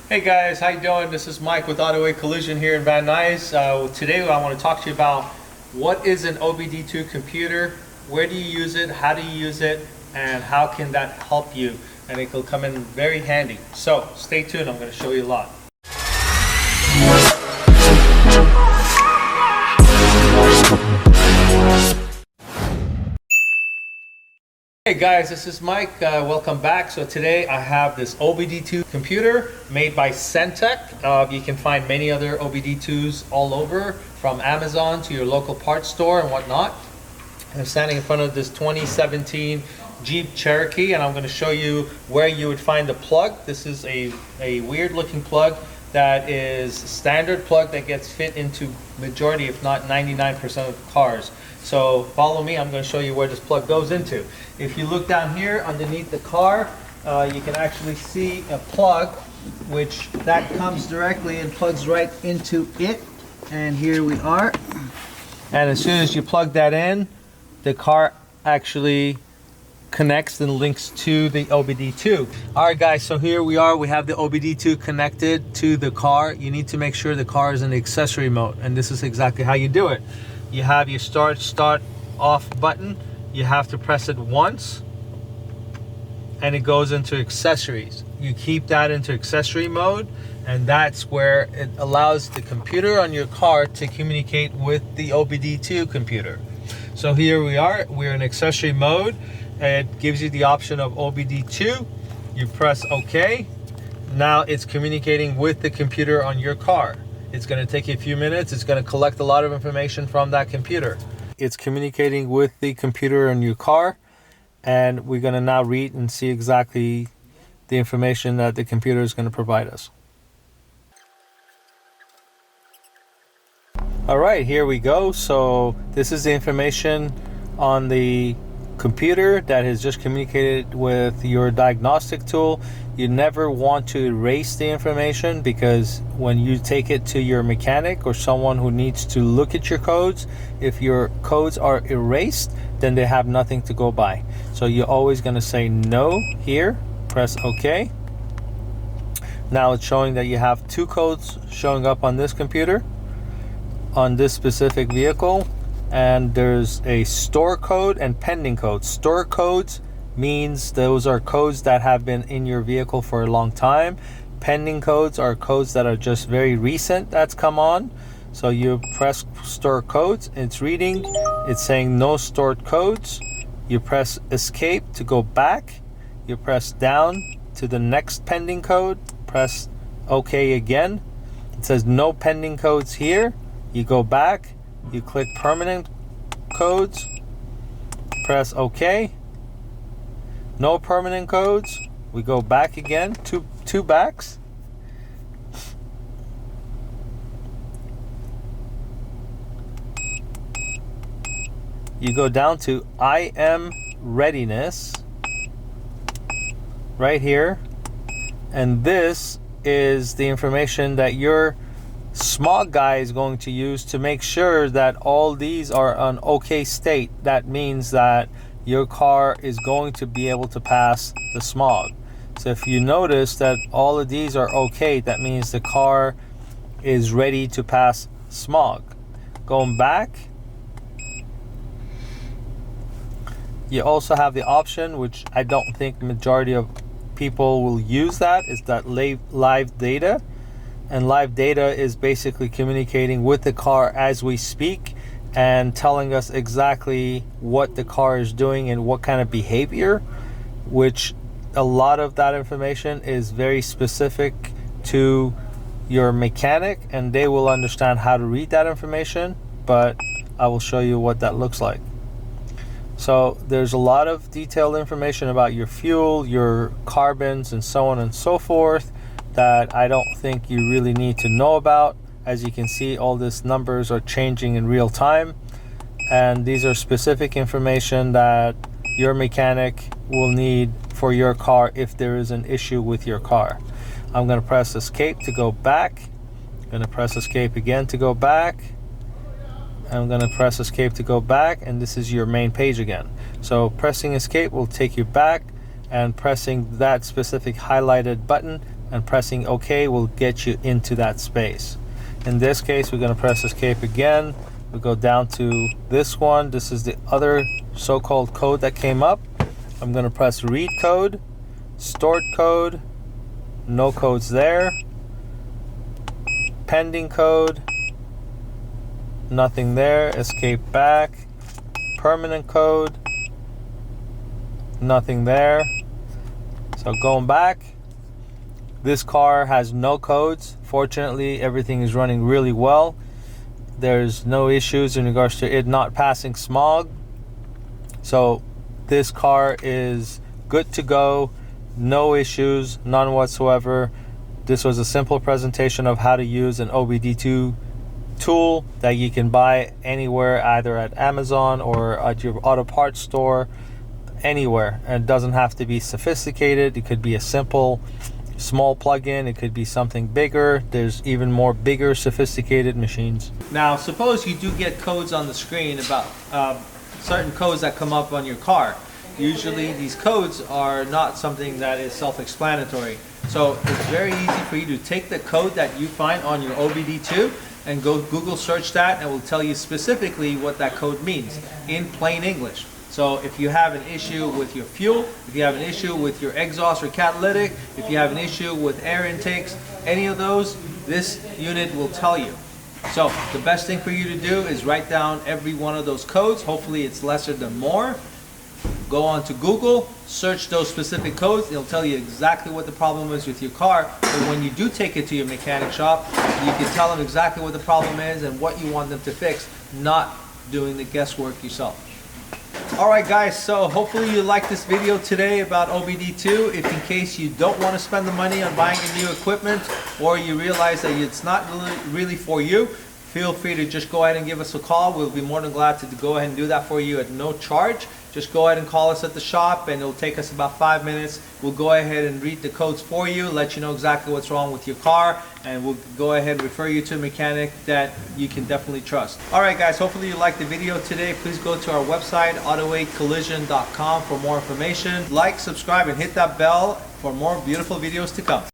Hey guys, how you doing? This is Mike with Automotive Collision here in Van Nuys. Today I want to talk to you about what is an OBD2 computer, where do you use it, how do you use it, and how can that help you? And it will come in very handy. So stay tuned, I'm going to show you a lot. Hey guys, this is Mike. Welcome back. So today I have this OBD2 computer made by Centec. You can find many other OBD2s all over, from Amazon to your local parts store and whatnot. I'm standing in front of this 2017 Jeep Cherokee, and I'm going to show you where you would find the plug. This is a weird looking plug that is standard plug that gets fit into majority, if not 99% of cars. So follow me, I'm going to show you where this plug goes into. If you look down here underneath the car, you can actually see a plug which that comes directly and plugs right into it. And here we are. And as soon as you plug that in, the car actually connects and links to the OBD2. Alright guys, so here we are. We have the OBD2 connected to the car. You need to make sure the car is in the accessory mode, and this is exactly how you do it. You have your start off button. You have to press it once and it goes into accessories. You keep that into accessory mode, and that's where it allows the computer on your car to communicate with the OBD2 computer. So here we are, we're in accessory mode. It gives you the option of OBD2. You press OK. Now it's communicating with the computer on your car. It's going to take you a few minutes. It's going to collect a lot of information from that computer. It's communicating with the computer on your car, and we're going to now read and see exactly the information that the computer is going to provide us. All right, here we go. So this is the information on the computer that has just communicated with your diagnostic tool. You never want to erase the information, because when you take it to your mechanic or someone who needs to look at your codes, if your codes are erased, then they have nothing to go by. So you're always going to say no here, press OK. Now it's showing that you have two codes showing up on this computer on this specific vehicle, and there's a store code and pending code. Store codes means those are codes that have been in your vehicle for a long time. Pending codes are codes that are just very recent that's come on. So you press store codes, it's reading, it's saying no stored codes. You press escape to go back. You press down to the next pending code, press OK again. It says no pending codes here. You go back, you click permanent codes, press OK. No permanent codes. We go back again, two backs. You go down to I am readiness right here, and this is the information that your smog guy is going to use to make sure that all these are on OK state. That means that your car is going to be able to pass the smog. So if you notice that all of these are OK, that means the car is ready to pass smog. Going back, you also have the option, which I don't think the majority of people will use, that is that live data. And live data is basically communicating with the car as we speak and telling us exactly what the car is doing and what kind of behavior, which a lot of that information is very specific to your mechanic, and they will understand how to read that information, but I will show you what that looks like. So there's a lot of detailed information about your fuel, your carbons, and so on and so forth that I don't think you really need to know about. As you can see, all these numbers are changing in real time, and these are specific information that your mechanic will need for your car if there is an issue with your car. I'm going to press escape to go back. I'm going to press escape again to go back. I'm going to press escape to go back, and this is your main page again. So pressing escape will take you back, and pressing that specific highlighted button and pressing OK will get you into that space. In this case, we're going to press escape again. We go down to this one. This is the other so-called code that came up. I'm going to press read code, stored code, no codes there, pending code, nothing there, escape back, permanent code, nothing there. So going back, this car has no codes. Fortunately, everything is running really well. There's no issues in regards to it not passing smog. So this car is good to go. No issues, none whatsoever. This was a simple presentation of how to use an OBD2 tool that you can buy anywhere, either at Amazon or at your auto parts store, anywhere. And it doesn't have to be sophisticated. It could be a simple small plug-in, it could be something bigger. There's even more bigger sophisticated machines. Now suppose you do get codes on the screen about certain codes that come up on your car. Usually these codes are not something that is self-explanatory. So it's very easy for you to take the code that you find on your OBD2 and go Google search that, and it will tell you specifically what that code means in plain English. So if you have an issue with your fuel, if you have an issue with your exhaust or catalytic, if you have an issue with air intakes, any of those, this unit will tell you. So the best thing for you to do is write down every one of those codes. Hopefully it's lesser than more. Go on to Google, search those specific codes. It'll tell you exactly what the problem is with your car. But when you do take it to your mechanic shop, you can tell them exactly what the problem is and what you want them to fix, not doing the guesswork yourself. Alright guys, so hopefully you liked this video today about OBD2. If in case you don't want to spend the money on buying a new equipment, or you realize that it's not really for you, feel free to just go ahead and give us a call. We'll be more than glad to go ahead and do that for you at no charge. Just go ahead and call us at the shop, and it'll take us about 5 minutes. We'll go ahead and read the codes for you, let you know exactly what's wrong with your car, and we'll go ahead and refer you to a mechanic that you can definitely trust. Alright guys, hopefully you liked the video today. Please go to our website, auto8collision.com, for more information. Like, subscribe, and hit that bell for more beautiful videos to come.